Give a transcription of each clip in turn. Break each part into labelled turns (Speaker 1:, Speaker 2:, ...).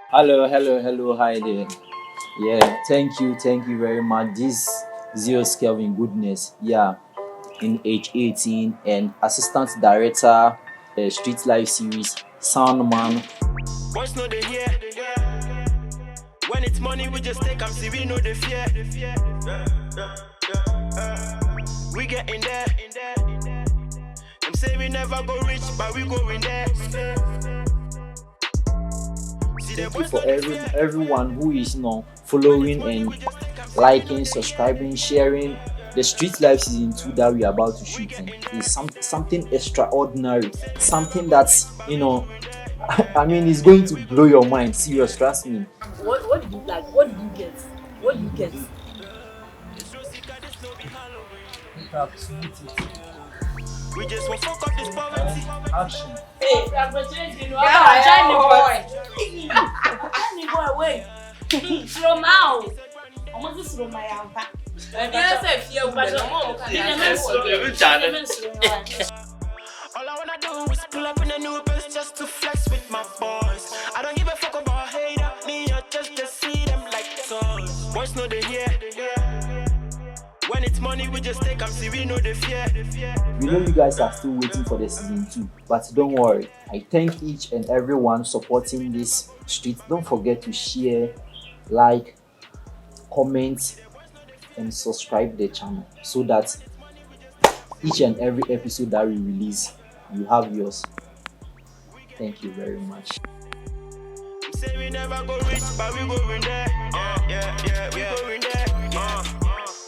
Speaker 1: Hello, hi there. Yeah, thank you very much. This Zeus Kelvin Goodness, yeah, in age 18 and assistant director, Street Life series, Soundman.
Speaker 2: Boys know they hear. When it's money, we just take 'em, see we know the fear. We get in there. Them say we never go rich, but we go in there. See the
Speaker 1: Thank you
Speaker 2: boys
Speaker 1: for
Speaker 2: know the fear.
Speaker 1: everyone who is following and liking, subscribing, sharing the Street Life season 2 that we are about to shoot. And it's something extraordinary, something that's I mean, it's going to blow your mind. Serious, trust me.
Speaker 3: What did you like? What did you get? What did you get?
Speaker 2: We just won't fuck up this poverty.
Speaker 1: Action.
Speaker 3: Hey, Johnny boy, wait. Slow now. I'm going to slow my arm. Yes, if you're
Speaker 2: All I wanna do is pull up in a new bus just to flex with my boys. I don't give a fuck about hater, me or just see them like toys. Boys know they hear. When it's money, we just take 'em, see we know the fear.
Speaker 1: We know you guys are still waiting for the season 2, but don't worry. I thank each and everyone supporting this street. Don't forget to share, like, comment, and subscribe the channel so that each and every episode that we release, you have yours. Thank you very much.
Speaker 2: Say we never go rich, but we go in there. We go in there.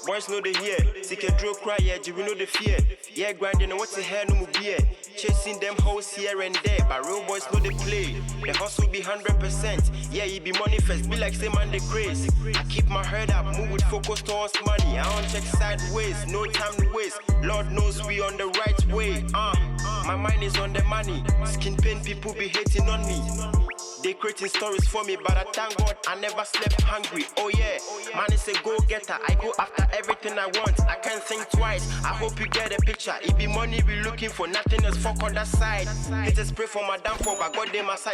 Speaker 2: Boys know they hear. Sick a draw cry, yeah, we know the fear. Yeah, grinding, what's the hell, no beer. Chasing them hoes here and there, but real boys know they play. The hustle be 100%. Yeah, it be money first, be like say man they craze. I keep my head up, move with focus towards money. I don't check sideways, no time to waste. Lord knows we on the right way. My mind is on the money. Skin pain, people be hating on me. They creating stories for me, but I thank God I never slept hungry. Oh yeah, man is a go-getter. I go after everything I want. I can't think twice. I hope you get a picture. It be money we looking for, nothing else. Fuck on that side. Haters pray for my downfall, but God they my side.